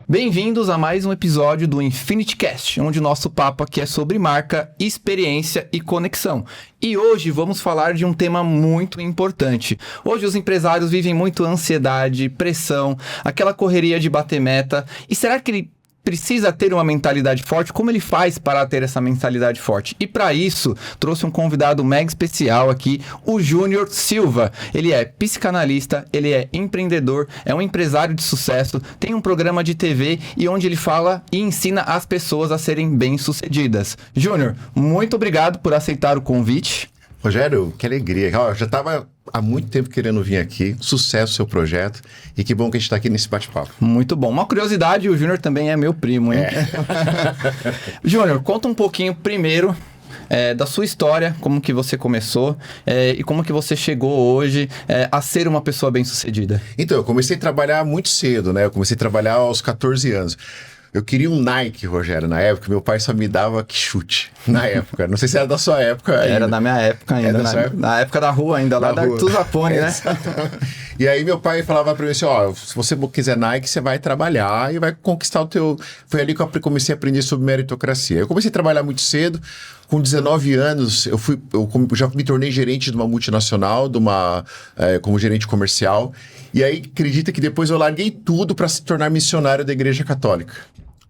Bem-vindos a mais um episódio do Infinity Cast, onde o nosso papo aqui é sobre marca, experiência e conexão. E hoje vamos falar de um tema muito importante. Hoje os empresários vivem muito ansiedade, pressão, aquela correria de bater meta. E será que ele precisa ter uma mentalidade forte? Como ele faz para ter essa mentalidade forte? E para isso, trouxe um convidado mega especial aqui, o Júnior Silva. Ele é psicanalista, ele é empreendedor, é um empresário de sucesso, tem um programa de TV e onde ele fala e ensina as pessoas a serem bem-sucedidas. Júnior, muito obrigado por aceitar o convite. Rogério, que alegria. Eu já estava há muito tempo querendo vir aqui. Sucesso seu projeto. E que bom que a gente está aqui nesse bate-papo. Muito bom. Uma curiosidade, o Júnior também é meu primo, hein? Júnior, conta um pouquinho primeiro da sua história, como que você começou e como que você chegou hoje a ser uma pessoa bem-sucedida. Então, eu comecei a trabalhar muito cedo, né? Eu comecei a trabalhar aos 14 anos. Eu queria um Nike, Rogério, na época. Meu pai só me dava que chute, na época. Não sei se era da sua época ainda. Era da minha época ainda, na época da rua ainda, lá da Tuzapone, né? E aí meu pai falava pra mim assim, se você quiser Nike, você vai trabalhar e vai conquistar o teu... Foi ali que eu comecei a aprender sobre meritocracia. Eu comecei a trabalhar muito cedo. Com 19 anos, eu já me tornei gerente de uma multinacional, como gerente comercial. E aí, acredita que depois eu larguei tudo para se tornar missionário da Igreja Católica.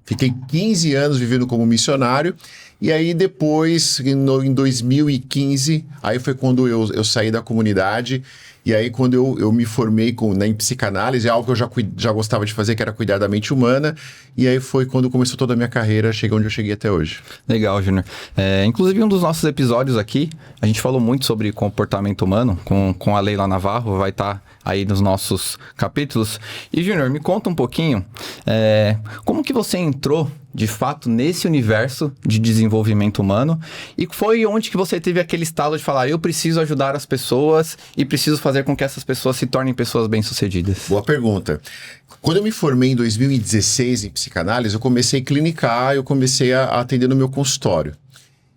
Fiquei 15 anos vivendo como missionário. E aí depois, em 2015, aí foi quando eu saí da comunidade. E aí quando eu me formei em psicanálise, algo que eu já gostava de fazer, que era cuidar da mente humana. E aí foi quando começou toda a minha carreira, cheguei onde eu cheguei até hoje. Legal, Júnior. Inclusive um dos nossos episódios aqui, a gente falou muito sobre comportamento humano com a Leila Navarro, vai estar aí nos nossos capítulos. E Júnior, me conta um pouquinho, como que você entrou de fato nesse universo de desenvolvimento humano e foi onde que você teve aquele estalo de falar, eu preciso ajudar as pessoas e preciso fazer com que essas pessoas se tornem pessoas bem-sucedidas? Boa pergunta. Quando eu me formei em 2016 em psicanálise, eu comecei a clinicar, eu comecei a atender no meu consultório.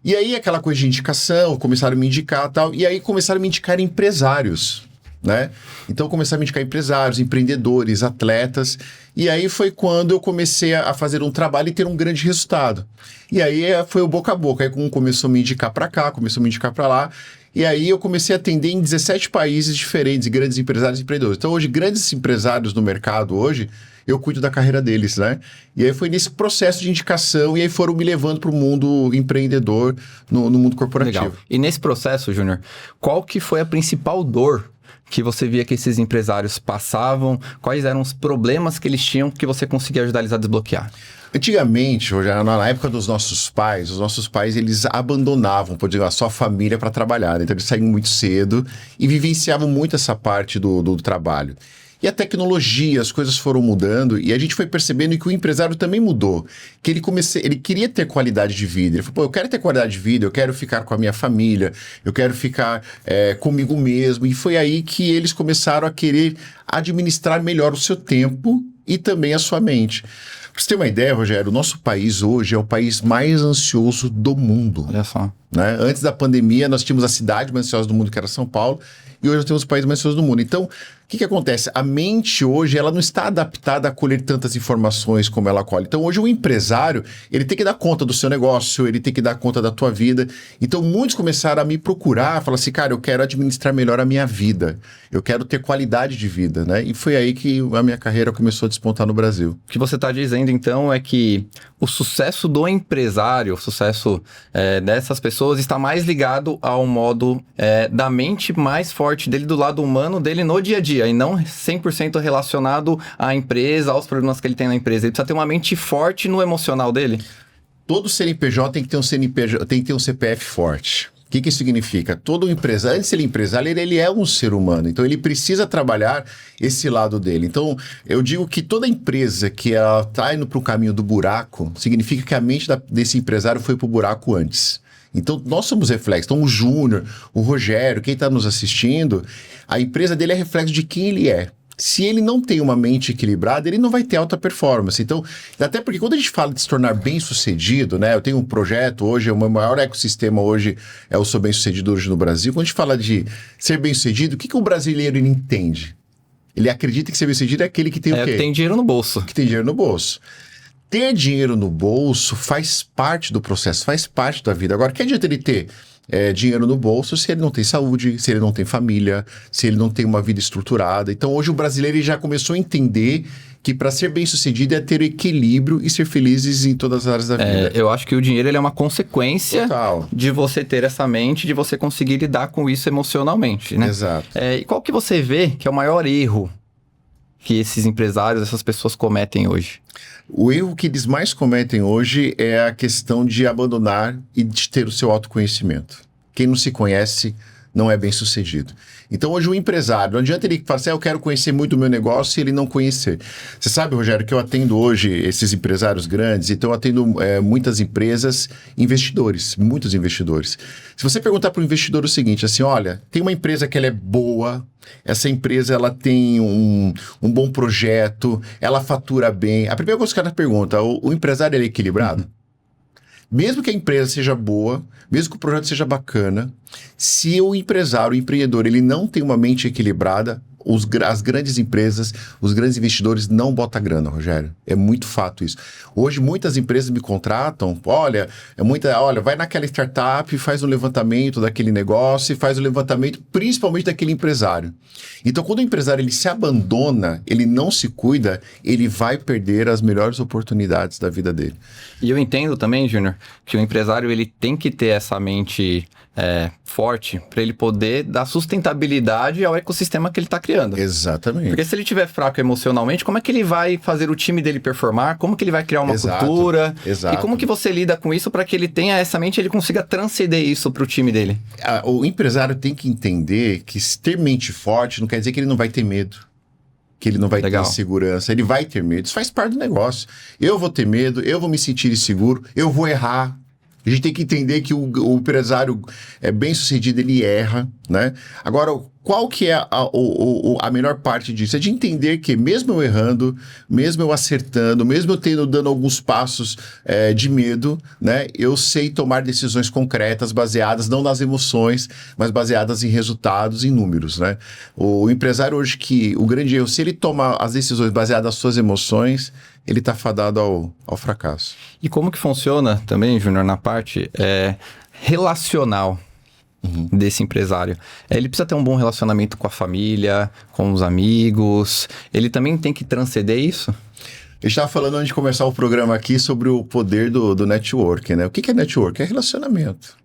E aí aquela coisa de indicação, começaram a me indicar e tal, e aí começaram a me indicar empresários, né? Então começaram a me indicar empresários, empreendedores, atletas, e aí foi quando eu comecei a fazer um trabalho e ter um grande resultado. E aí foi o boca a boca, aí um começou a me indicar para cá, começou a me indicar para lá, e aí eu comecei a atender em 17 países diferentes, grandes empresários e empreendedores. Então hoje, grandes empresários no mercado hoje, eu cuido da carreira deles, né? E aí foi nesse processo de indicação, e aí foram me levando para o mundo empreendedor, no mundo corporativo. Legal. E nesse processo, Júnior, qual que foi a principal dor que você via que esses empresários passavam? Quais eram os problemas que eles tinham que você conseguia ajudar eles a desbloquear? Antigamente, na época dos nossos pais, eles abandonavam, por dizer, a sua família para trabalhar. Então eles saíam muito cedo e vivenciavam muito essa parte do trabalho. E a tecnologia, as coisas foram mudando e a gente foi percebendo que o empresário também mudou. Que ele queria ter qualidade de vida. Ele falou, eu quero ter qualidade de vida, eu quero ficar com a minha família, eu quero ficar comigo mesmo. E foi aí que eles começaram a querer administrar melhor o seu tempo e também a sua mente. Pra você ter uma ideia, Rogério, o nosso país hoje é o país mais ansioso do mundo. Olha só. Né? Antes da pandemia, nós tínhamos a cidade mais ansiosa do mundo, que era São Paulo, e hoje nós temos o país mais ansioso do mundo. Então, o que acontece? A mente hoje, ela não está adaptada a colher tantas informações como ela colhe. Então, hoje o empresário, ele tem que dar conta do seu negócio, ele tem que dar conta da tua vida. Então, muitos começaram a me procurar, falar assim, cara, eu quero administrar melhor a minha vida. Eu quero ter qualidade de vida, né? E foi aí que a minha carreira começou a despontar no Brasil. O que você está dizendo, então, é que o sucesso do empresário, o sucesso dessas pessoas está mais ligado ao modo da mente mais forte dele, do lado humano dele no dia a dia, e não 100% relacionado à empresa, aos problemas que ele tem na empresa. Ele precisa ter uma mente forte no emocional dele? Todo CNPJ tem que ter tem que ter um CPF forte. O que isso significa? Todo empresário, antes de ser empresário, ele é um ser humano. Então, ele precisa trabalhar esse lado dele. Então, eu digo que toda empresa que está indo para o caminho do buraco, significa que a mente desse empresário foi para o buraco antes. Então, nós somos reflexos. Então, o Júnior, o Rogério, quem está nos assistindo, a empresa dele é reflexo de quem ele é. Se ele não tem uma mente equilibrada, ele não vai ter alta performance. Então, até porque quando a gente fala de se tornar bem-sucedido, né? Eu tenho um projeto hoje, o meu maior ecossistema hoje é o Sou Bem-Sucedido hoje no Brasil. Quando a gente fala de ser bem-sucedido, o que o brasileiro ele entende? Ele acredita que ser bem-sucedido é aquele que tem o quê? Que tem dinheiro no bolso. Que tem dinheiro no bolso. Ter dinheiro no bolso faz parte do processo, faz parte da vida. Agora, que adianta ele ter dinheiro no bolso se ele não tem saúde, se ele não tem família, se ele não tem uma vida estruturada? Então, hoje o brasileiro ele já começou a entender que para ser bem-sucedido é ter equilíbrio e ser felizes em todas as áreas da vida. Eu acho que o dinheiro ele é uma consequência Total. de você ter essa mente, de você conseguir lidar com isso emocionalmente, né? Exato. E qual que você vê que é o maior erro que esses empresários, essas pessoas cometem hoje? O erro que eles mais cometem hoje é a questão de abandonar e de ter o seu autoconhecimento. Quem não se conhece não é bem sucedido. Então hoje o empresário, não adianta ele falar assim, eu quero conhecer muito o meu negócio se ele não conhecer. Você sabe, Rogério, que eu atendo hoje esses empresários grandes, então eu atendo muitas empresas, investidores, muitos investidores. Se você perguntar para o investidor o seguinte, assim, olha, tem uma empresa que ela é boa, essa empresa ela tem um bom projeto, ela fatura bem. A primeira coisa que o cara pergunta, o empresário ele é equilibrado? Mesmo que a empresa seja boa, mesmo que o projeto seja bacana, se o empresário, o empreendedor, ele não tem uma mente equilibrada, as grandes empresas, os grandes investidores não botam grana, Rogério. É muito fato isso. Hoje, muitas empresas me contratam, olha, vai naquela startup, faz um levantamento daquele negócio e faz o levantamento principalmente daquele empresário. Então, quando o empresário ele se abandona, ele não se cuida, ele vai perder as melhores oportunidades da vida dele. E eu entendo também, Júnior, que o empresário ele tem que ter essa mente forte para ele poder dar sustentabilidade ao ecossistema que ele está criando. Exatamente. Porque se ele estiver fraco emocionalmente, como é que ele vai fazer o time dele performar? Como que ele vai criar uma cultura? Exato. E como que você lida com isso para que ele tenha essa mente e ele consiga transcender isso para o time dele? O empresário tem que entender que ter mente forte não quer dizer que ele não vai ter medo. Que ele não vai ter insegurança, ele vai ter medo. Isso faz parte do negócio. Eu vou ter medo, eu vou me sentir inseguro, eu vou errar. A gente tem que entender que o empresário bem-sucedido, ele erra, né? Agora, qual que é a melhor parte disso? É de entender que mesmo eu errando, mesmo eu acertando, mesmo eu dando alguns passos de medo, né? Eu sei tomar decisões concretas, baseadas não nas emoções, mas baseadas em resultados, em números, né? O empresário hoje o grande erro, se ele toma as decisões baseadas nas suas emoções, ele está fadado ao fracasso. E como que funciona também, Júnior, na parte relacional desse empresário? Ele precisa ter um bom relacionamento com a família, com os amigos. Ele também tem que transcender isso? Eu estava falando antes de começar o programa aqui sobre o poder do network, né? O que é network? É relacionamento.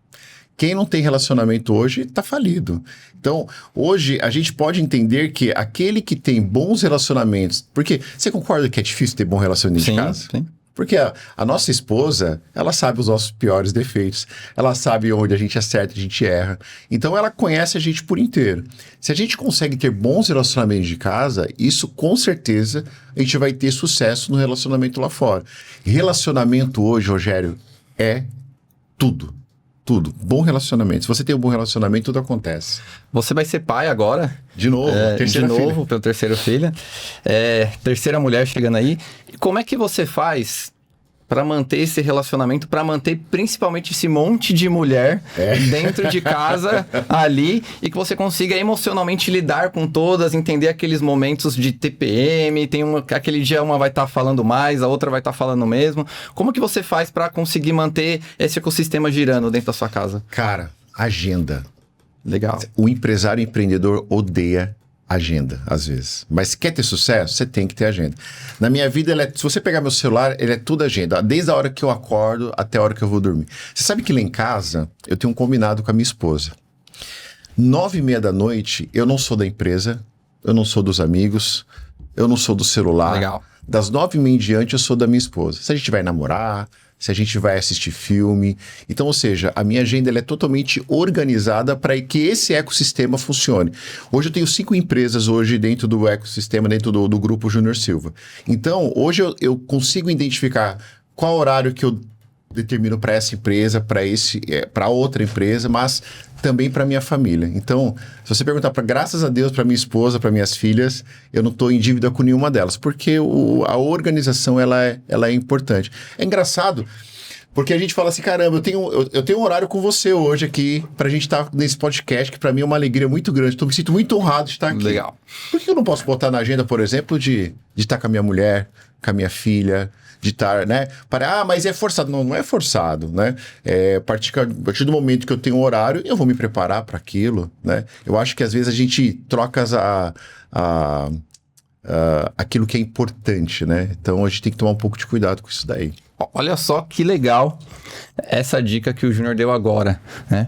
Quem não tem relacionamento hoje está falido. Então, hoje, a gente pode entender que aquele que tem bons relacionamentos... Porque você concorda que é difícil ter bom relacionamento em casa? Sim. Porque a nossa esposa, ela sabe os nossos piores defeitos. Ela sabe onde a gente acerta, a gente erra. Então, ela conhece a gente por inteiro. Se a gente consegue ter bons relacionamentos de casa, isso, com certeza, a gente vai ter sucesso no relacionamento lá fora. Relacionamento hoje, Rogério, é tudo. Tudo. Bom relacionamento. Se você tem um bom relacionamento, tudo acontece. Você vai ser pai agora. De novo. Pelo terceiro filho. Terceira mulher chegando aí. E como é que você faz para manter esse relacionamento, para manter principalmente esse monte de mulher dentro de casa ali e que você consiga emocionalmente lidar com todas, entender aqueles momentos de TPM, aquele dia uma vai estar falando mais, a outra vai estar falando mesmo. Como que você faz para conseguir manter esse ecossistema girando dentro da sua casa? Cara, agenda. Legal. O empresário empreendedor odeia agenda, às vezes. Mas se quer ter sucesso, você tem que ter agenda. Na minha vida, se você pegar meu celular, ele é tudo agenda. Desde a hora que eu acordo até a hora que eu vou dormir. Você sabe que lá em casa, eu tenho um combinado com a minha esposa. 9h30 da noite, eu não sou da empresa, eu não sou dos amigos, eu não sou do celular. Legal. Das 9h30 em diante, eu sou da minha esposa. Se a gente vai namorar, se a gente vai assistir filme. Então, ou seja, a minha agenda ela é totalmente organizada para que esse ecossistema funcione. Hoje eu tenho 5 empresas hoje dentro do ecossistema, dentro do grupo Júnior Silva. Então, hoje eu consigo identificar qual horário que eu determino para essa empresa, para outra empresa, mas também para minha família. Então, se você perguntar graças a Deus, para minha esposa, para minhas filhas, eu não estou em dívida com nenhuma delas, porque a organização ela é importante. É engraçado, porque a gente fala assim, caramba, eu tenho um horário com você hoje aqui, pra gente estar nesse podcast, que pra mim é uma alegria muito grande. Então, me sinto muito honrado de estar aqui. Legal. Por que eu não posso botar na agenda, por exemplo, de estar com a minha mulher, com a minha filha, de estar, né? Mas é forçado. Não é forçado, né? A partir do momento que eu tenho um horário, eu vou me preparar para aquilo, né? Eu acho que às vezes a gente troca aquilo que é importante, né? Então a gente tem que tomar um pouco de cuidado com isso daí. Olha só que legal essa dica que o Júnior deu agora, né?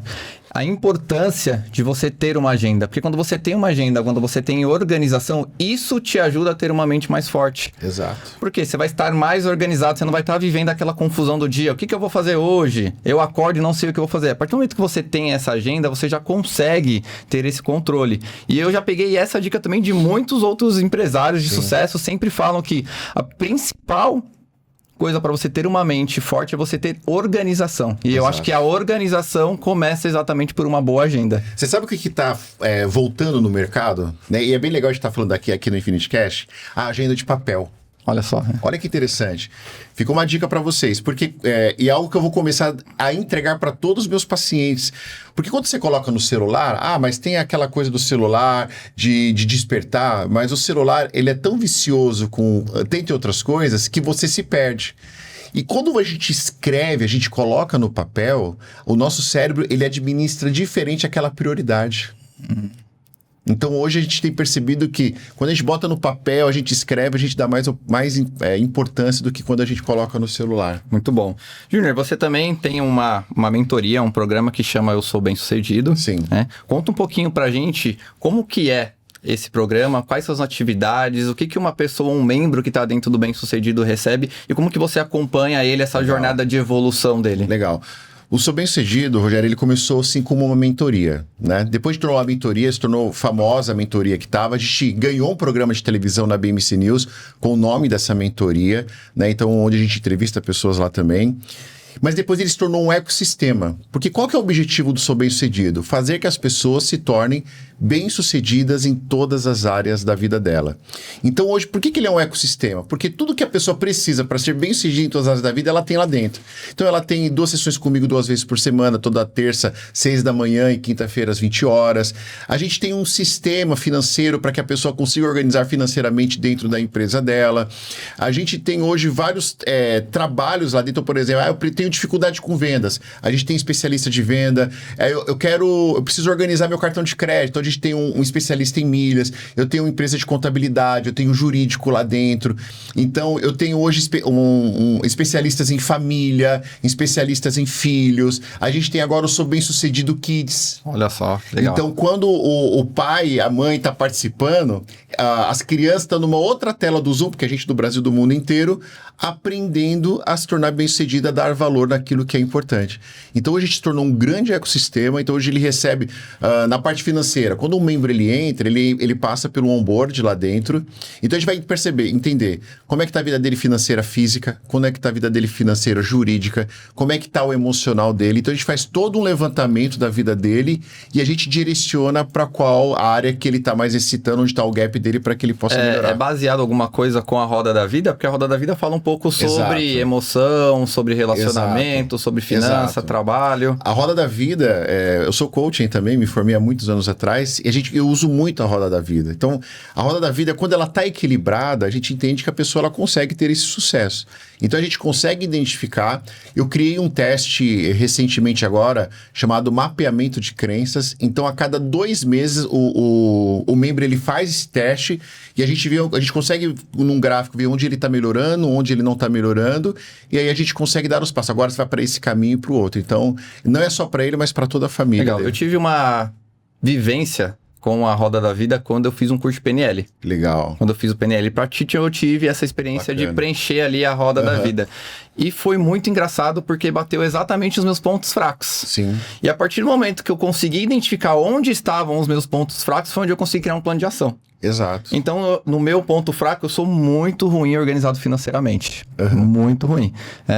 A importância de você ter uma agenda. Porque quando você tem uma agenda, quando você tem organização, isso te ajuda a ter uma mente mais forte. Exato. Porque você vai estar mais organizado, você não vai estar vivendo aquela confusão do dia. O que eu vou fazer hoje? Eu acordo e não sei o que eu vou fazer. A partir do momento que você tem essa agenda, você já consegue ter esse controle. E eu já peguei essa dica também de muitos outros empresários de sucesso. Sempre falam que a principal coisa para você ter uma mente forte é você ter organização. E eu acho que a organização começa exatamente por uma boa agenda. Você sabe o que está voltando no mercado? Né? E é bem legal a gente estar falando aqui no Infinity Cash, a agenda de papel. Olha só. Né? Olha que interessante. Ficou uma dica para vocês, porque é algo que eu vou começar a entregar para todos os meus pacientes. Porque quando você coloca no celular, mas tem aquela coisa do celular de despertar, mas o celular ele é tão vicioso dentre outras coisas que você se perde. E quando a gente escreve, a gente coloca no papel, o nosso cérebro ele administra diferente aquela prioridade. Então, hoje a gente tem percebido que quando a gente bota no papel, a gente escreve, a gente dá mais importância do que quando a gente coloca no celular. Muito bom. Júnior, você também tem uma mentoria, um programa que chama Eu Sou Bem-Sucedido. Sim. Né? Conta um pouquinho pra gente como que é esse programa, quais são as atividades, o que uma pessoa, um membro que está dentro do Bem-Sucedido recebe e como que você acompanha ele, essa jornada de evolução dele. Legal. O Sou Bem-Sucedido, Rogério, ele começou assim como uma mentoria, né? Depois de tornou a mentoria, se tornou famosa a mentoria que estava. A gente ganhou um programa de televisão na BMC News com o nome dessa mentoria, né? Então, onde a gente entrevista pessoas lá também. Mas depois ele se tornou um ecossistema. Porque qual que é o objetivo do Sou Bem-Sucedido? Fazer que as pessoas se tornem bem-sucedidas em todas as áreas da vida dela. Então hoje, por que ele é um ecossistema? Porque tudo que a pessoa precisa para ser bem-sucedida em todas as áreas da vida, ela tem lá dentro. Então ela tem 2 sessões comigo 2 vezes por semana, toda terça, 6 da manhã e quinta-feira às 20 horas. A gente tem um sistema financeiro para que a pessoa consiga organizar financeiramente dentro da empresa dela. A gente tem hoje vários trabalhos lá dentro, por exemplo, eu tenho dificuldade com vendas. A gente tem especialista de venda. Eu preciso organizar meu cartão de crédito. A gente tem um especialista em milhas. Eu tenho uma empresa de contabilidade. Eu tenho um jurídico lá dentro. Então, eu tenho hoje especialistas em família, especialistas em filhos. A gente tem agora o Sou Bem-Sucedido Kids. Olha só, legal. Então, quando o pai, a mãe está participando, as crianças estão numa outra tela do Zoom, porque a gente do Brasil, do mundo inteiro, aprendendo a se tornar bem-sucedida, a dar valor naquilo que é importante. Então, hoje a gente se tornou um grande ecossistema. Então, hoje ele recebe, na parte financeira, quando um membro ele entra, ele passa pelo onboard lá dentro. Então, a gente vai entender como é que está a vida dele financeira física, como é que está a vida dele financeira jurídica, como é que está o emocional dele. Então, a gente faz todo um levantamento da vida dele e a gente direciona para qual área que ele está mais excitando, onde está o gap dele para que ele possa melhorar. É baseado alguma coisa com a Roda da Vida? Porque a Roda da Vida fala um pouco sobre emoção, sobre relacionamento, sobre finança, trabalho. A Roda da Vida, eu sou coaching também, me formei há muitos anos atrás, e eu uso muito a Roda da Vida. Então, a Roda da Vida, quando ela está equilibrada, a gente entende que a pessoa ela consegue ter esse sucesso. Então, a gente consegue identificar. Eu criei um teste recentemente agora, chamado mapeamento de crenças. Então, a cada 2 meses, o membro ele faz esse teste e a gente consegue, num gráfico, ver onde ele está melhorando, onde ele não está melhorando, e aí a gente consegue dar os passos. Agora você vai para esse caminho e para o outro. Então, não é só para ele, mas para toda a família. Legal. Dele. Eu tive uma vivência com a Roda da Vida quando eu fiz um curso de PNL. Legal. Quando eu fiz o PNL para Teacher, eu tive essa experiência de preencher ali a Roda da Vida. E foi muito engraçado porque bateu exatamente os meus pontos fracos. Sim. E a partir do momento que eu consegui identificar onde estavam os meus pontos fracos, foi onde eu consegui criar um plano de ação. Exato. Então, no meu ponto fraco, eu sou muito ruim organizado financeiramente. Muito ruim.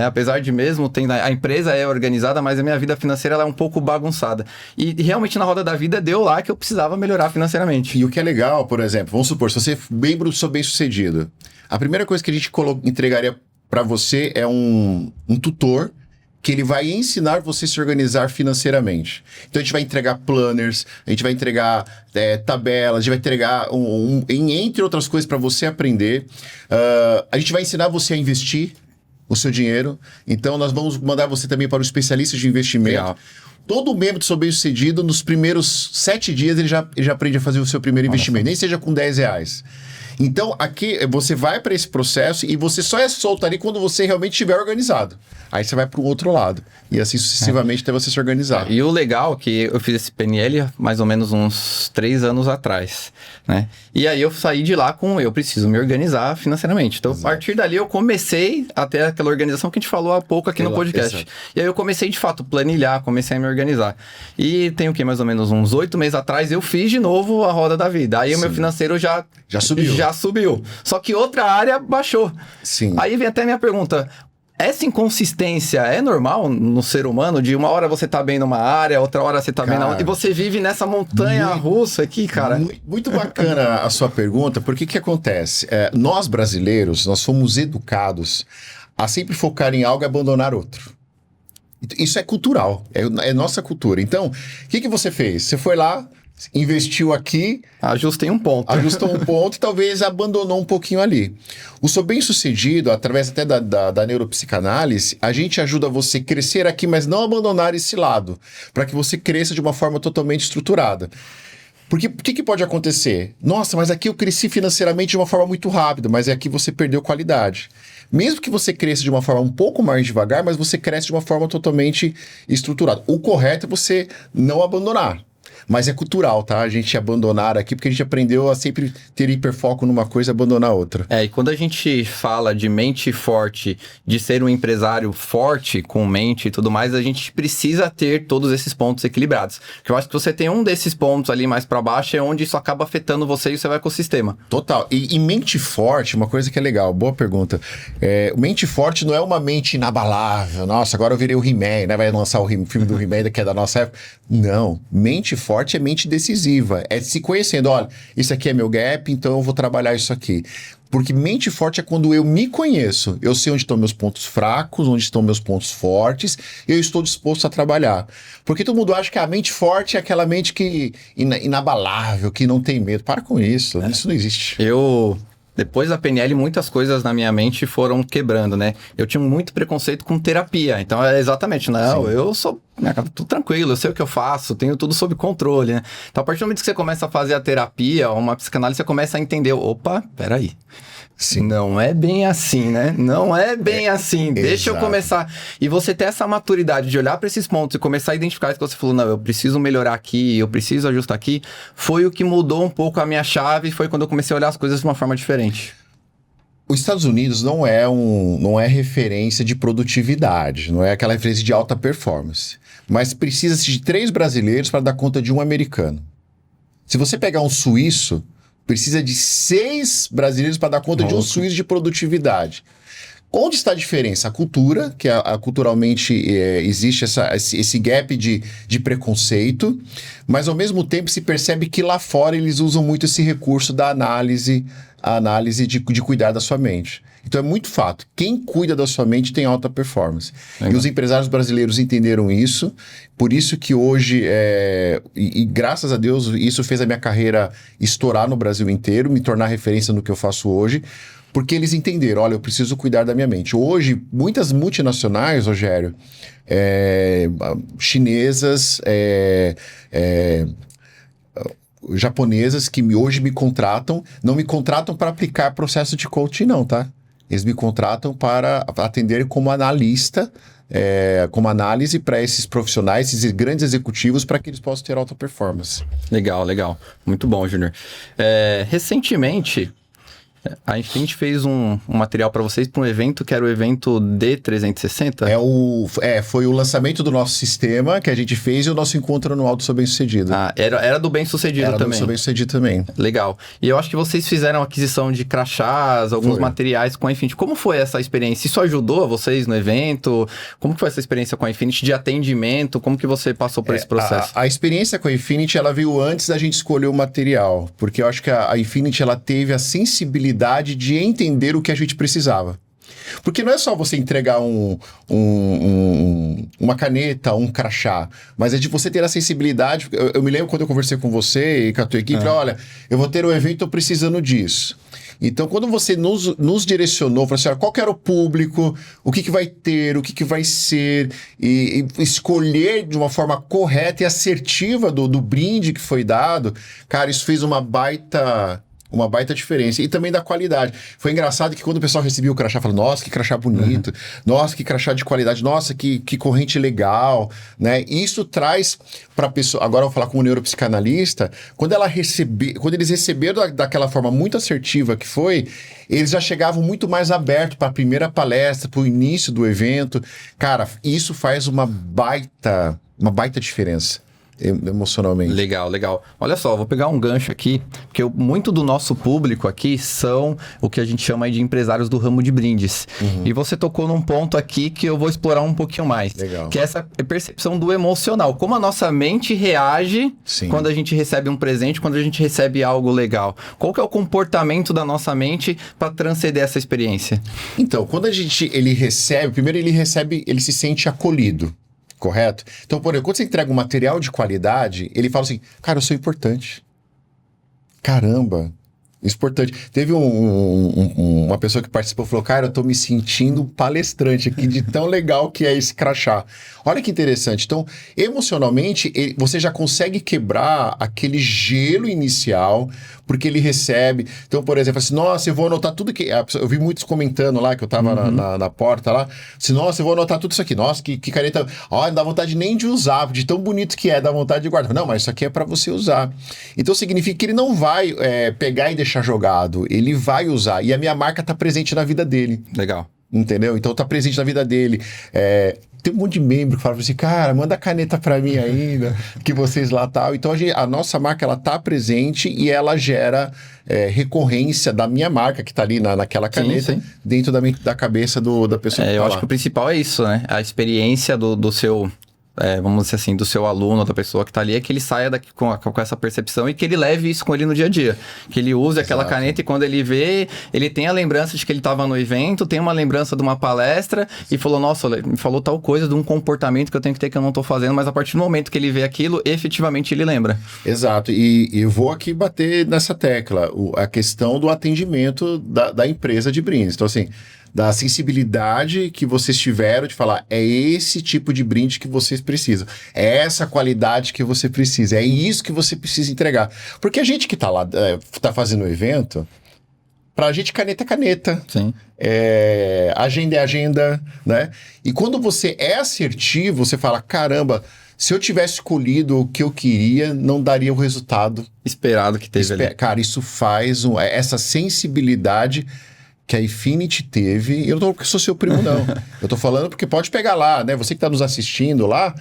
Apesar de mesmo, a empresa é organizada, mas a minha vida financeira ela é um pouco bagunçada. E realmente na roda da vida deu lá que eu precisava melhorar financeiramente. E o que é legal, por exemplo, vamos supor, se você é membro sou bem-sucedido, a primeira coisa que a gente entregaria para você é um tutor que ele vai ensinar você a se organizar financeiramente. Então a gente vai entregar planners, a gente vai entregar tabelas, a gente vai entregar entre outras coisas para você aprender. A gente vai ensinar você a investir o seu dinheiro. Então nós vamos mandar você também para o especialista de investimento. Legal. Todo membro do Sou Bem-Sucedido, nos primeiros 7 dias, ele já aprende a fazer o seu primeiro investimento, nem seja com R$10. Então, aqui, você vai para esse processo e você só é solto ali quando você realmente estiver organizado. Aí você vai para o outro lado. E assim sucessivamente até você se organizar. E o legal é que eu fiz esse PNL mais ou menos uns 3 anos atrás, né? E aí eu saí de lá eu preciso me organizar financeiramente. Então, Exato. a partir dali eu comecei até aquela organização que a gente falou há pouco aqui no podcast. Exato. E aí eu comecei, de fato, planilhar, comecei a me organizar. E tem o quê? Mais ou menos uns 8 meses atrás, eu fiz de novo a roda da vida. Aí o meu financeiro já subiu. Só que outra área baixou. Sim. Aí vem até a minha pergunta. Essa inconsistência é normal no ser humano? De uma hora você tá bem numa área, outra hora você tá bem na outra, e você vive nessa montanha russa aqui, cara. Muito bacana a sua pergunta, porque o que acontece? Nós brasileiros, nós fomos educados a sempre focar em algo e abandonar outro. Isso é cultural, é nossa cultura. Então, o que você fez? Você foi lá, investiu aqui... Ajustou um ponto e talvez abandonou um pouquinho ali. O Sou Bem-Sucedido, através até da neuropsicanálise, a gente ajuda você a crescer aqui, mas não abandonar esse lado, para que você cresça de uma forma totalmente estruturada. Porque o que pode acontecer? Nossa, mas aqui eu cresci financeiramente de uma forma muito rápida, mas aqui você perdeu qualidade. Mesmo que você cresça de uma forma um pouco mais devagar, mas você cresce de uma forma totalmente estruturada. O correto é você não abandonar. Mas é cultural, tá? A gente abandonar aqui, porque a gente aprendeu a sempre ter hiperfoco numa coisa e abandonar outra. E quando a gente fala de mente forte, de ser um empresário forte, com mente e tudo mais, a gente precisa ter todos esses pontos equilibrados. Porque eu acho que você tem um desses pontos ali mais para baixo, é onde isso acaba afetando você e o seu ecossistema. Total. E mente forte, uma coisa que é legal, boa pergunta. Mente forte não é uma mente inabalável. Nossa, agora eu virei o He-Man, né? Vai lançar o filme do He-Man, que é da nossa época. Não. Mente forte é mente decisiva, é se conhecendo, olha, isso aqui é meu gap, então eu vou trabalhar isso aqui. Porque mente forte é quando eu me conheço, eu sei onde estão meus pontos fracos, onde estão meus pontos fortes, e eu estou disposto a trabalhar. Porque todo mundo acha que a mente forte é aquela mente que inabalável, que não tem medo. Para com isso, isso não existe. Depois da PNL, muitas coisas na minha mente foram quebrando, né? Eu tinha muito preconceito com terapia. Então, exatamente, não, eu sou... Tô tranquilo, eu sei o que eu faço, tenho tudo sob controle, né? Então, a partir do momento que você começa a fazer a terapia, uma psicanálise, você começa a entender, opa, peraí. Sim. Não é bem assim, né? Não é bem assim. Deixa eu começar. E você ter essa maturidade de olhar para esses pontos e começar a identificar isso que você falou, não, eu preciso melhorar aqui, eu preciso ajustar aqui, foi o que mudou um pouco a minha chave, foi quando eu comecei a olhar as coisas de uma forma diferente. Os Estados Unidos não é referência de produtividade, não é aquela referência de alta performance. Mas precisa-se de 3 brasileiros para dar conta de um americano. Se você pegar um suíço, precisa de 6 brasileiros para dar conta de um suíço de produtividade. Onde está a diferença? A cultura, que culturalmente existe esse gap de preconceito, mas ao mesmo tempo se percebe que lá fora eles usam muito esse recurso da análise de cuidar da sua mente. Então é muito fato, quem cuida da sua mente tem alta performance. Legal. E os empresários brasileiros entenderam isso, por isso que hoje, e graças a Deus, isso fez a minha carreira estourar no Brasil inteiro, me tornar referência no que eu faço hoje, porque eles entenderam, olha, eu preciso cuidar da minha mente. Hoje, muitas multinacionais, Rogério, chinesas, japonesas que hoje me contratam, não me contratam para aplicar processo de coaching não, tá? Eles me contratam para atender como analista, como análise para esses profissionais, esses grandes executivos, para que eles possam ter alta performance. Legal. Muito bom, Júnior. Recentemente, A Infinity fez um material para vocês para um evento que era o evento D360? Foi o lançamento do nosso sistema que a gente fez e o nosso encontro anual do Seu Bem-Sucedido. Era do Bem-Sucedido também. Era do Seu Bem-Sucedido também. Legal. E eu acho que vocês fizeram aquisição de crachás, alguns materiais com a Infinity. Como foi essa experiência? Isso ajudou vocês no evento? Como que foi essa experiência com a Infinity de atendimento? Como que você passou por esse processo? A experiência com a Infinity, ela veio antes da gente escolher o material, porque eu acho que a Infinity, ela teve a sensibilidade de entender o que a gente precisava. Porque não é só você entregar uma caneta, um crachá, mas é de você ter a sensibilidade. Eu me lembro quando eu conversei com você e com a tua equipe, olha, eu vou ter um evento, tô precisando disso. Então, quando você nos direcionou, falou assim, olha, qual que era o público, o que vai ter, o que vai ser, e escolher de uma forma correta e assertiva do brinde que foi dado, cara, isso fez uma baita diferença. E também da qualidade. Foi engraçado que quando o pessoal recebia o crachá, falou, nossa, que crachá bonito, nossa, que crachá de qualidade, nossa, que corrente legal, né? E isso traz para a pessoa, agora eu vou falar como neuropsicanalista, quando eles receberam daquela forma muito assertiva que foi, eles já chegavam muito mais abertos para a primeira palestra, para o início do evento. Cara, isso faz uma baita diferença. Emocionalmente. Legal. Olha só, vou pegar um gancho aqui, porque muito do nosso público aqui são o que a gente chama aí de empresários do ramo de brindes. E você tocou num ponto aqui que eu vou explorar um pouquinho mais. Legal. Que é essa percepção do emocional. Como a nossa mente reage quando a gente recebe um presente, quando a gente recebe algo legal. Qual que é o comportamento da nossa mente para transcender essa experiência? Então, quando ele recebe, primeiro ele se sente acolhido. Correto? Então, por exemplo, quando você entrega um material de qualidade, ele fala assim, cara, eu sou importante. Caramba, importante. Teve uma pessoa que participou e falou, cara, eu tô me sentindo um palestrante aqui de tão legal que é esse crachá. Olha que interessante. Então, emocionalmente, você já consegue quebrar aquele gelo inicial, porque ele recebe. Então, por exemplo, assim, nossa, eu vou anotar tudo que... Eu vi muitos comentando lá, que eu tava na porta lá, assim, nossa, eu vou anotar tudo isso aqui. Nossa, que caneta... Ó, não dá vontade nem de usar, de tão bonito que é, dá vontade de guardar. Não, mas isso aqui é para você usar. Então, significa que ele não vai pegar e deixar jogado. Ele vai usar. E a minha marca tá presente na vida dele. Legal. Entendeu? Então, tá presente na vida dele. Tem um monte de membro que fala assim, cara, manda a caneta para mim ainda, que vocês lá tal. Então, a nossa marca, ela tá presente e ela gera recorrência da minha marca, que tá ali naquela caneta, dentro da cabeça da pessoa que tá eu lá. acho que o principal é isso, né? A experiência do seu... vamos dizer assim, do seu aluno, da pessoa que está ali, é que ele saia daqui com essa percepção e que ele leve isso com ele no dia a dia. Que ele use aquela caneta e quando ele vê, ele tem a lembrança de que ele estava no evento, tem uma lembrança de uma palestra e falou, nossa, me falou tal coisa de um comportamento que eu tenho que ter que eu não estou fazendo, mas a partir do momento que ele vê aquilo, efetivamente ele lembra. Exato. E eu vou aqui bater nessa tecla, a questão do atendimento da empresa de brindes. Então, assim, da sensibilidade que vocês tiveram de falar, é esse tipo de brinde que vocês precisam, é essa qualidade que você precisa, é isso que você precisa entregar. Porque a gente que tá lá, tá fazendo o evento, pra gente caneta é caneta. Sim. Agenda é agenda, né? E quando você é assertivo, você fala, caramba, se eu tivesse escolhido o que eu queria, não daria o resultado esperado que teve ali. Cara, isso faz essa sensibilidade que a Infinity teve, e eu não tô porque sou seu primo, não. Eu tô falando porque pode pegar lá, né? Você que tá nos assistindo lá,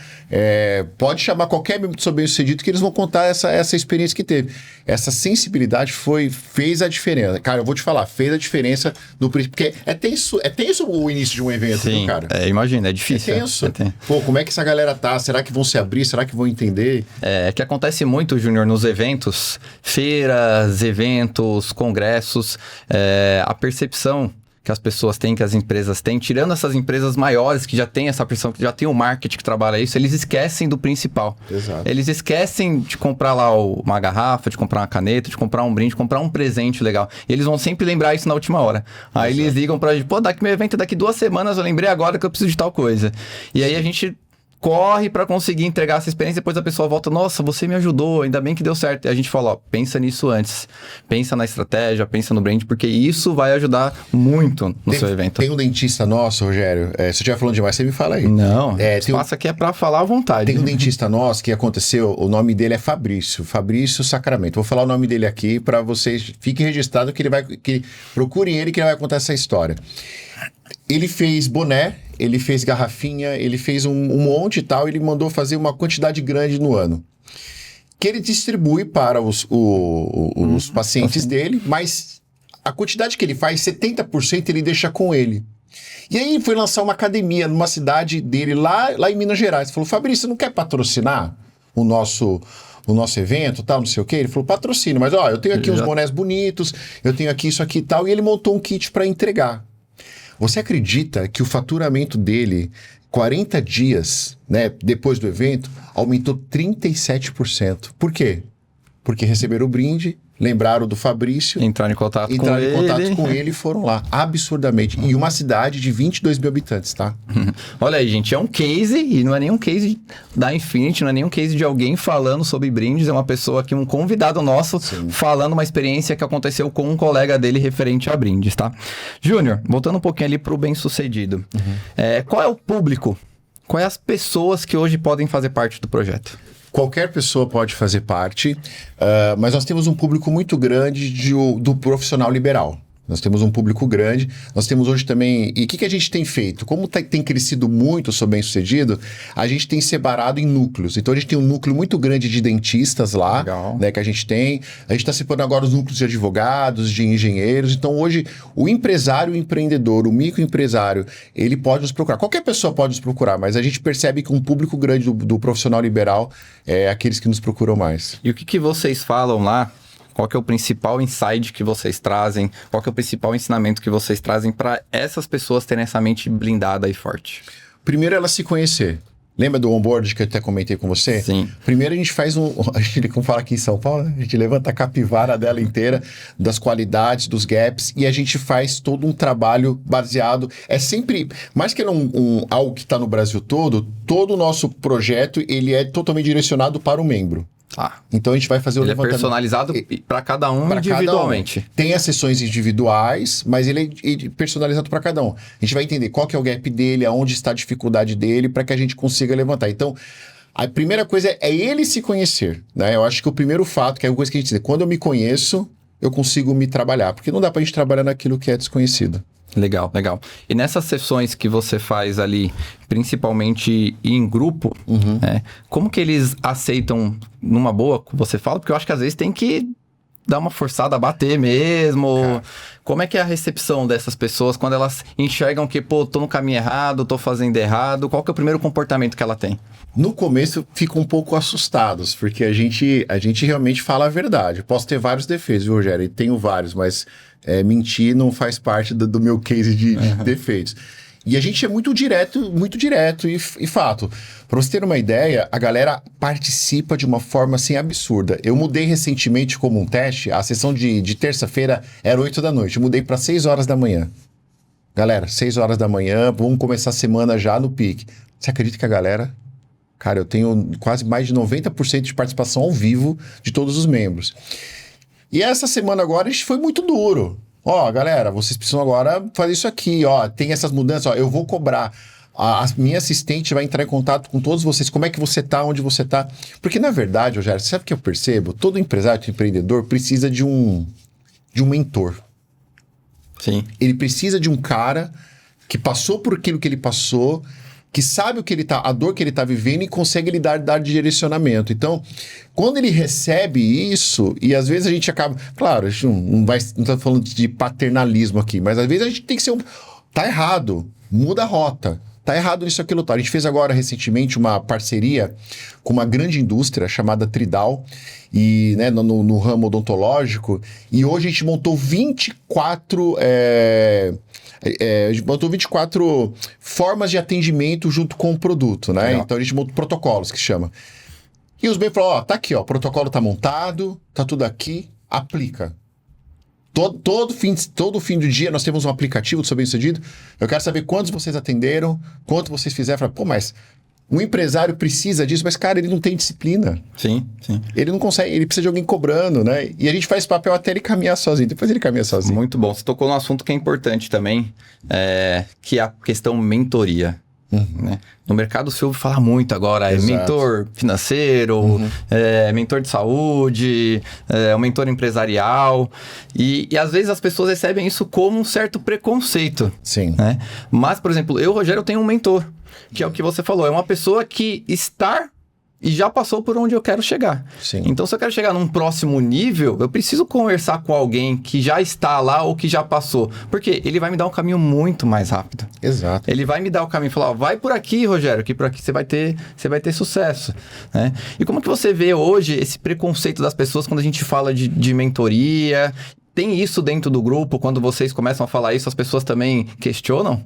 pode chamar qualquer membro do Seu Bem-Sucedido que eles vão contar essa experiência que teve. Essa sensibilidade fez a diferença. Cara, eu vou te falar, fez a diferença no porque é tenso o início de um evento, sim, cara. Imagina, é difícil. É tenso. Pô, como é que essa galera tá? Será que vão se abrir? Será que vão entender? É que acontece muito, Júnior, nos eventos, feiras, eventos, congressos, a percepção que as pessoas têm, que as empresas têm, tirando essas empresas maiores que já têm essa pressão, que já tem o marketing que trabalha isso, eles esquecem do principal. Exato. Eles esquecem de comprar lá uma garrafa, de comprar uma caneta, de comprar um brinde, de comprar um presente legal. E eles vão sempre lembrar isso na última hora. Aí eles ligam pra gente, pô, meu evento é daqui 2 semanas, eu lembrei agora que eu preciso de tal coisa. E aí a gente corre para conseguir entregar essa experiência, depois a pessoa volta, nossa, você me ajudou, ainda bem que deu certo. E a gente fala, ó, pensa nisso antes. Pensa na estratégia, pensa no brand, porque isso vai ajudar muito no seu evento. Tem um dentista nosso, Rogério, se eu estiver falando demais, você me fala aí. Não, espaço aqui é para falar à vontade. Tem um dentista nosso que aconteceu, o nome dele é Fabrício Sacramento. Vou falar o nome dele aqui para vocês, fiquem registrados procurem ele que ele vai contar essa história. Ele fez boné, ele fez garrafinha, ele fez um monte e tal, ele mandou fazer uma quantidade grande no ano. Que ele distribui para os pacientes dele, mas a quantidade que ele faz, 70% ele deixa com ele. E aí foi lançar uma academia numa cidade dele, lá em Minas Gerais. Ele falou, Fabrício, você não quer patrocinar o nosso evento, tal, não sei o quê? Ele falou, patrocina, mas ó, eu tenho aqui uns bonés bonitos, eu tenho aqui isso aqui e tal, e ele montou um kit para entregar. Você acredita que o faturamento dele, 40 dias, né, depois do evento, aumentou 37%? Por quê? Porque receberam o brinde, lembraram do Fabrício, entraram em contato com ele e foram lá, absurdamente. Em uma cidade de 22 mil habitantes, tá? Olha aí, gente, é um case, e não é nenhum case da Infinity, não é nenhum case de alguém falando sobre brindes, é uma pessoa aqui, um convidado nosso, falando uma experiência que aconteceu com um colega dele referente a brindes, tá? Júnior, voltando um pouquinho ali pro bem-sucedido, qual é o público? Quais as pessoas que hoje podem fazer parte do projeto? Qualquer pessoa pode fazer parte, mas nós temos um público muito grande do profissional liberal. Nós temos um público grande, nós temos hoje também... E o que a gente tem feito? Como tem crescido muito, sou bem-sucedido, a gente tem separado em núcleos. Então, a gente tem um núcleo muito grande de dentistas lá, né, que a gente tem. A gente está separando agora os núcleos de advogados, de engenheiros. Então, hoje, o empresário, o empreendedor, o microempresário, ele pode nos procurar. Qualquer pessoa pode nos procurar, mas a gente percebe que um público grande do profissional liberal é aqueles que nos procuram mais. E o que vocês falam lá? Qual que é o principal insight que vocês trazem? Qual que é o principal ensinamento que vocês trazem para essas pessoas terem essa mente blindada e forte? Primeiro, ela se conhecer. Lembra do onboard que eu até comentei com você? Sim. Primeiro a gente faz a gente, como fala aqui em São Paulo, a gente levanta a capivara dela inteira, das qualidades, dos gaps, e a gente faz todo um trabalho baseado. É sempre, mais que algo que está no Brasil todo o nosso projeto, ele é totalmente direcionado para o membro. Ah, então a gente vai fazer o levantamento. É personalizado para cada um individualmente. Cada um. Tem as sessões individuais, mas ele é personalizado para cada um. A gente vai entender qual que é o gap dele, aonde está a dificuldade dele, para que a gente consiga levantar. Então, a primeira coisa é ele se conhecer, né? Eu acho que o primeiro fato, que é a coisa que a gente diz, quando eu me conheço, eu consigo me trabalhar. Porque não dá pra gente trabalhar naquilo que é desconhecido. Legal, legal. E nessas sessões que você faz ali, principalmente em grupo, como que eles aceitam numa boa, você fala? Porque eu acho que às vezes tem que dar uma forçada a bater mesmo. Como é que é a recepção dessas pessoas quando elas enxergam que, pô, tô no caminho errado, tô fazendo errado? Qual que é o primeiro comportamento que ela tem? No começo ficam um pouco assustados, porque a gente realmente fala a verdade. Posso ter vários defeitos, viu, Rogério? E tenho vários, mas mentir não faz parte do meu case de defeitos. E a gente é muito direto e fato. Para você ter uma ideia, a galera participa de uma forma assim absurda. Eu mudei recentemente como um teste, a sessão de terça-feira era 8 da noite, eu mudei para 6 horas da manhã. Galera, 6 horas da manhã, vamos começar a semana já no pique. Você acredita que a galera... Cara, eu tenho quase mais de 90% de participação ao vivo de todos os membros. E essa semana agora a gente foi muito duro. Ó, galera, vocês precisam agora fazer isso aqui, ó. Tem essas mudanças, ó. Eu vou cobrar. A minha assistente vai entrar em contato com todos vocês. Como é que você tá, onde você tá. Porque, na verdade, Rogério, sabe o que eu percebo? Todo empresário, todo empreendedor precisa de um mentor. Sim. Ele precisa de um cara que passou por aquilo que ele passou, que sabe a dor que ele está vivendo e consegue lhe dar direcionamento. Então, quando ele recebe isso, e às vezes a gente acaba... Claro, a gente não está falando de paternalismo aqui, mas às vezes a gente tem que ser tá errado, muda a rota. Tá errado nisso, aquilo, tá. A gente fez agora, recentemente, uma parceria com uma grande indústria chamada Tridal, e, né, no ramo odontológico, e hoje a gente montou 24... a gente montou 24 formas de atendimento junto com o produto, né? Legal. Então a gente montou protocolos, que chama. E os bem falaram, ó, tá aqui, ó, o protocolo tá montado, tá tudo aqui, aplica. Todo fim do dia nós temos um aplicativo do Sou Bem Sucedido. Eu quero saber quantos vocês atenderam, quanto vocês fizeram. Falo, pô, mas Um empresário precisa disso, mas, cara, ele não tem disciplina. Sim. Ele não consegue, ele precisa de alguém cobrando, né? E a gente faz papel até ele caminhar sozinho, depois ele caminha sozinho. Muito bom. Você tocou num assunto que é importante também, que é a questão mentoria. Né? No mercado se ouve falar muito agora, mentor financeiro, mentor de saúde, um mentor empresarial, e às vezes as pessoas recebem isso como um certo preconceito. Sim. Né? Mas, por exemplo, Rogério, tenho um mentor, que é o que você falou, é uma pessoa que está e já passou por onde eu quero chegar. Sim. Então, se eu quero chegar num próximo nível, eu preciso conversar com alguém que já está lá ou que já passou. Porque ele vai me dar um caminho muito mais rápido. Exato. Ele vai me dar o caminho e falar, vai por aqui, Rogério, que por aqui você vai ter sucesso. Né? E como que você vê hoje esse preconceito das pessoas quando a gente fala de mentoria? Tem isso dentro do grupo? Quando vocês começam a falar isso, as pessoas também questionam?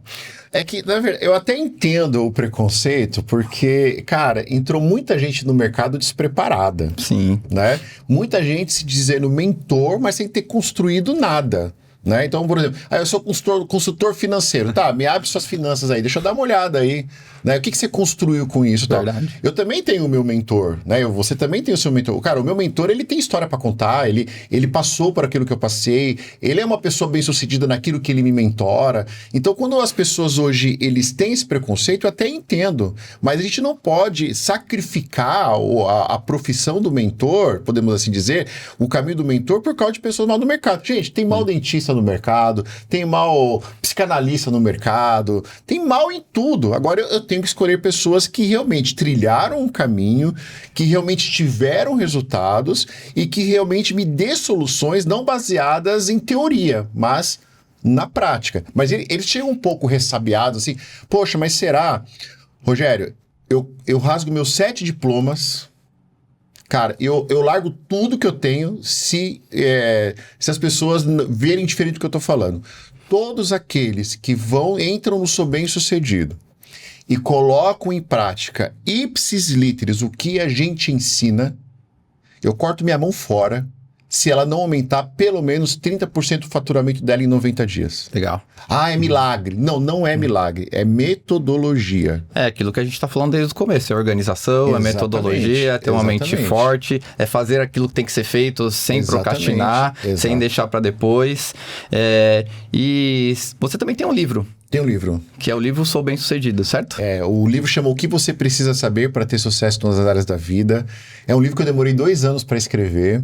É que, na verdade, eu até entendo o preconceito, porque, cara, entrou muita gente no mercado despreparada. Sim. Né? Muita gente se dizendo mentor, mas sem ter construído nada. Né? Então, por exemplo, eu sou consultor financeiro. Tá, me abre suas finanças aí, deixa eu dar uma olhada aí. Né? O que você construiu com isso? Verdade. Eu também tenho o meu mentor, né? Você também tem o seu mentor. Cara, o meu mentor, ele tem história para contar, ele passou por aquilo que eu passei, ele é uma pessoa bem-sucedida naquilo que ele me mentora. Então, quando as pessoas hoje, eles têm esse preconceito, eu até entendo, mas a gente não pode sacrificar a profissão do mentor, podemos assim dizer, o caminho do mentor por causa de pessoas mal do mercado. Gente, tem mal dentista no mercado, tem mal psicanalista no mercado, tem mal em tudo. Agora, eu tenho que escolher pessoas que realmente trilharam um caminho, que realmente tiveram resultados e que realmente me dê soluções não baseadas em teoria, mas na prática. Mas eles chegam um pouco ressabiados, assim, poxa, mas será? Rogério, eu rasgo meus 7 diplomas, cara, eu largo tudo que eu tenho se as pessoas verem diferente do que eu tô falando. Todos aqueles que entram no Sou Bem-Sucedido e colocam em prática, ipsis literis, o que a gente ensina, eu corto minha mão fora se ela não aumentar pelo menos 30% do faturamento dela em 90 dias. Legal. Ah, é milagre. Não é milagre, é metodologia. É aquilo que a gente está falando desde o começo, é organização, é metodologia, é ter uma mente forte, é fazer aquilo que tem que ser feito sem procrastinar, sem deixar para depois. E você também tem um livro. Tem um livro. Que é o livro Sou Bem-Sucedido, certo? O livro chama O que Você Precisa Saber para Ter Sucesso em Todas as Áreas da Vida. É um livro que eu demorei 2 anos para escrever.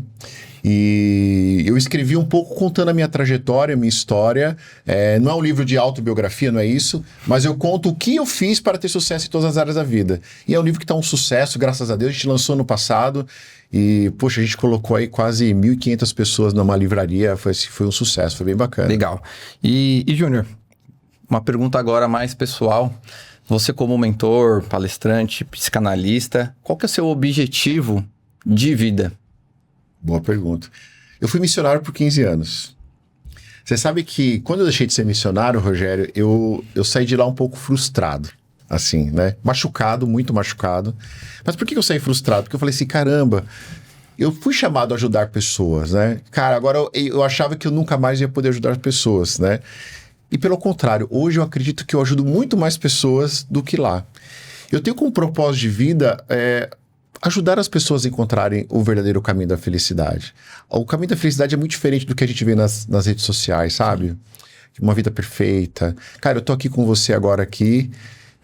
E eu escrevi um pouco contando a minha trajetória, a minha história. Não é um livro de autobiografia, não é isso. Mas eu conto o que eu fiz para ter sucesso em todas as áreas da vida. E é um livro que está um sucesso, graças a Deus. A gente lançou no passado. E, poxa, a gente colocou aí quase 1.500 pessoas numa livraria. Foi um sucesso, foi bem bacana. Legal. E Júnior, uma pergunta agora mais pessoal. Você como mentor, palestrante, psicanalista, qual que é o seu objetivo de vida? Boa pergunta. Eu fui missionário por 15 anos. Você sabe que quando eu deixei de ser missionário, Rogério, eu saí de lá um pouco frustrado. Assim, né? Machucado, muito machucado. Mas por que eu saí frustrado? Porque eu falei assim, caramba, eu fui chamado a ajudar pessoas, né? Cara, agora eu achava que eu nunca mais ia poder ajudar pessoas, né? E pelo contrário, hoje eu acredito que eu ajudo muito mais pessoas do que lá. Eu tenho como propósito de vida ajudar as pessoas a encontrarem o verdadeiro caminho da felicidade. O caminho da felicidade é muito diferente do que a gente vê nas redes sociais, sabe? Uma vida perfeita. Cara, eu tô aqui com você agora aqui,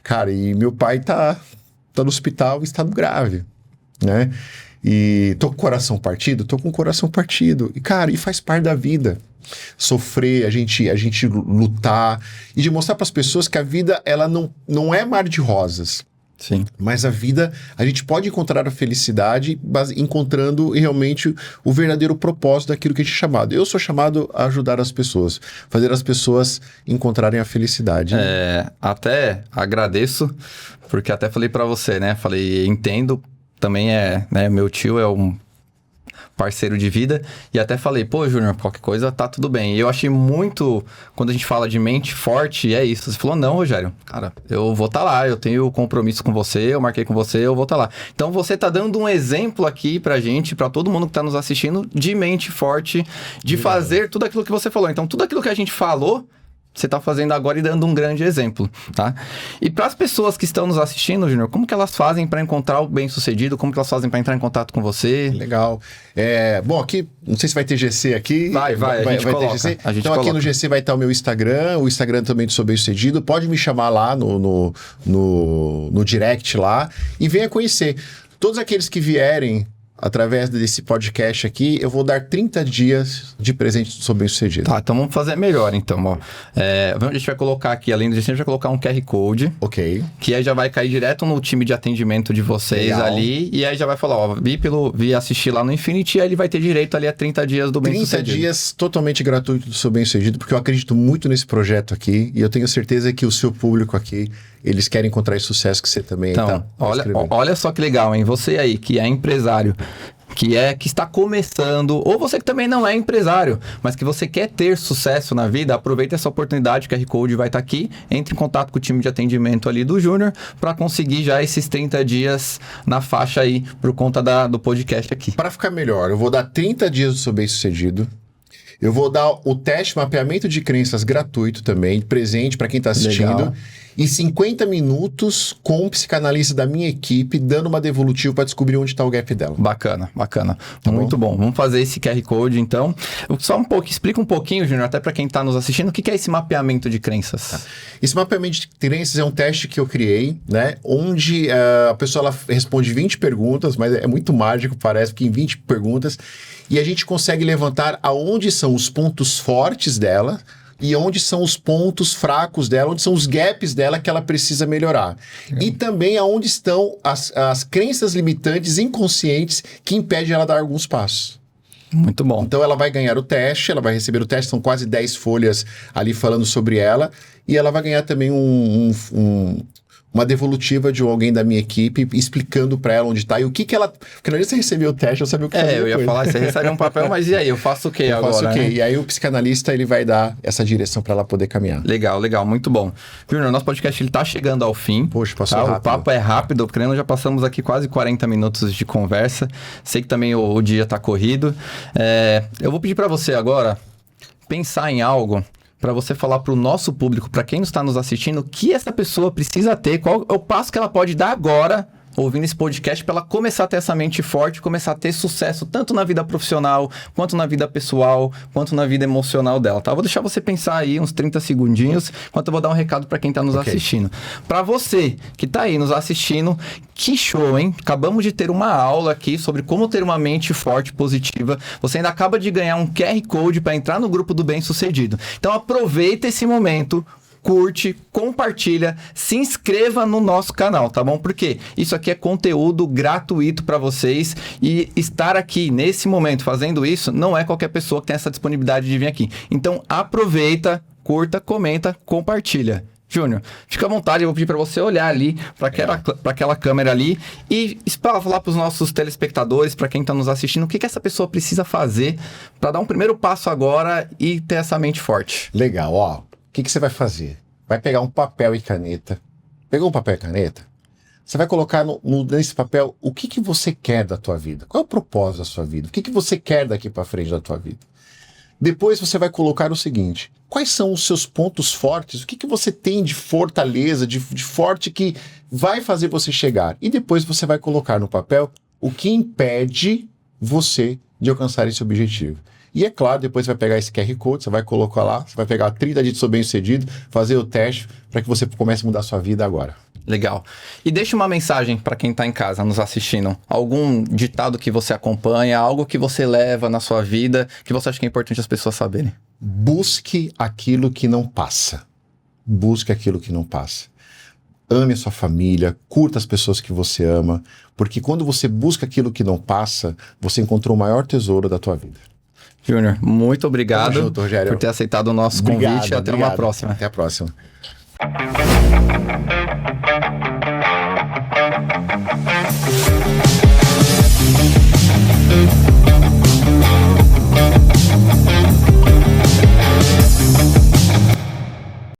cara, e meu pai tá no hospital em estado grave, né? E tô com o coração partido? Tô com o coração partido. E, cara, faz parte da vida. Sofrer, a gente lutar e de mostrar para as pessoas que a vida, ela não é mar de rosas. Sim. Mas a vida, a gente pode encontrar a felicidade encontrando realmente o verdadeiro propósito daquilo que a gente é chamado. Eu sou chamado a ajudar as pessoas, fazer as pessoas encontrarem a felicidade. Até agradeço, porque até falei para você, né? Falei, entendo, também né? Meu tio é um parceiro de vida, e até falei, pô, Júnior, qualquer coisa tá tudo bem. E eu achei muito, quando a gente fala de mente forte, é isso. Você falou, não, Rogério, cara, eu vou estar lá, eu tenho compromisso com você, eu marquei com você, eu vou estar lá. Então você tá dando um exemplo aqui pra gente, pra todo mundo que tá nos assistindo, de mente forte, de fazer tudo aquilo que você falou. Então tudo aquilo que a gente falou, você está fazendo agora e dando um grande exemplo, tá? E para as pessoas que estão nos assistindo, Júnior, como que elas fazem para encontrar o bem-sucedido? Como que elas fazem para entrar em contato com você? Legal. Bom, aqui, não sei se vai ter GC aqui. Vai ter GC. Então aqui no GC vai estar o meu Instagram, o Instagram também do Sou Bem-Sucedido. Pode me chamar lá no direct lá e venha conhecer. Todos aqueles que vierem através desse podcast aqui, eu vou dar 30 dias de presente do Sou Bem-Sucedido. Tá, então vamos fazer melhor, então, ó. A gente vai colocar aqui, além do GC, a gente vai colocar um QR Code. Ok. Que aí já vai cair direto no time de atendimento de vocês. Legal. Ali. E aí já vai falar, ó, vi assistir lá no Infinity, e aí ele vai ter direito ali a 30 dias do Bem-Sucedido. 30 dias totalmente gratuito do Sou Bem-Sucedido, porque eu acredito muito nesse projeto aqui, e eu tenho certeza que o seu público aqui, eles querem encontrar esse sucesso que você também tá olha só que legal, hein? Você aí, que é empresário, que está começando, ou você que também não é empresário, mas que você quer ter sucesso na vida, aproveita essa oportunidade, o QR Code vai estar aqui, entre em contato com o time de atendimento ali do Júnior, para conseguir já esses 30 dias na faixa aí, por conta do podcast aqui. Para ficar melhor, eu vou dar 30 dias do Sou Bem-Sucedido. Eu vou dar o teste mapeamento de crenças gratuito também, presente para quem está assistindo. Legal. E 50 minutos com um psicanalista da minha equipe, dando uma devolutiva para descobrir onde está o gap dela. Bacana. Tá muito bom. Vamos fazer esse QR Code, então. Explica um pouquinho, Júnior, até para quem está nos assistindo, o que é esse mapeamento de crenças? Tá. Esse mapeamento de crenças é um teste que eu criei, né? Onde a pessoa ela responde 20 perguntas, mas é muito mágico, parece, porque em 20 perguntas, e a gente consegue levantar aonde são os pontos fortes dela, e onde são os pontos fracos dela, onde são os gaps dela que ela precisa melhorar. E também aonde estão as crenças limitantes inconscientes que impedem ela a dar alguns passos. Muito bom. Então ela vai ganhar o teste, ela vai receber o teste, são quase 10 folhas ali falando sobre ela, e ela vai ganhar também uma devolutiva de alguém da minha equipe explicando pra ela onde tá e o que ela... Porque na hora que você recebeu o teste, eu sabia o que fazer. Eu ia falar, você recebe um papel, mas e aí? Eu faço o quê agora? Eu faço o quê? Né? E aí o psicanalista, ele vai dar essa direção pra ela poder caminhar. Legal, muito bom. Júnior, nosso podcast, ele tá chegando ao fim. Poxa, passou rápido. O papo é rápido, porque nós já passamos aqui quase 40 minutos de conversa. Sei que também o dia tá corrido. Eu vou pedir pra você agora pensar em algo para você falar para o nosso público, para quem está nos assistindo, o que essa pessoa precisa ter, qual é o passo que ela pode dar agora, ouvindo esse podcast, para ela começar a ter essa mente forte, começar a ter sucesso, tanto na vida profissional, quanto na vida pessoal, quanto na vida emocional dela, tá? Eu vou deixar você pensar aí uns 30 segundinhos, enquanto eu vou dar um recado para quem está nos assistindo. Para você que está aí nos assistindo, que show, hein? Acabamos de ter uma aula aqui sobre como ter uma mente forte, positiva. Você ainda acaba de ganhar um QR Code para entrar no grupo do Bem-Sucedido. Então aproveita esse momento, curte, compartilha, se inscreva no nosso canal, tá bom? Porque isso aqui é conteúdo gratuito para vocês e estar aqui nesse momento fazendo isso não é qualquer pessoa que tem essa disponibilidade de vir aqui. Então aproveita, curta, comenta, compartilha. Júnior, fica à vontade, eu vou pedir para você olhar ali para aquela câmera ali e falar para os nossos telespectadores, para quem está nos assistindo, o que essa pessoa precisa fazer para dar um primeiro passo agora e ter essa mente forte. Legal, ó. O que você vai fazer? Vai pegar um papel e caneta. Pegou um papel e caneta? Você vai colocar nesse papel o que você quer da tua vida. Qual é o propósito da sua vida? O que você quer daqui para frente da tua vida? Depois você vai colocar o seguinte: quais são os seus pontos fortes? O que você tem de fortaleza, de forte que vai fazer você chegar? E depois você vai colocar no papel o que impede você de alcançar esse objetivo. E é claro, depois você vai pegar esse QR Code, você vai colocar lá, você vai pegar 30 dias de Sou Bem-Sucedido, fazer o teste para que você comece a mudar a sua vida agora. Legal. E deixa uma mensagem para quem está em casa nos assistindo. Algum ditado que você acompanha, algo que você leva na sua vida, que você acha que é importante as pessoas saberem? Busque aquilo que não passa. Busque aquilo que não passa. Ame a sua família, curta as pessoas que você ama, porque quando você busca aquilo que não passa, você encontrou o maior tesouro da tua vida. Júnior, muito obrigado junto, Rogério, por ter aceitado o nosso convite. Até uma próxima. Até a próxima.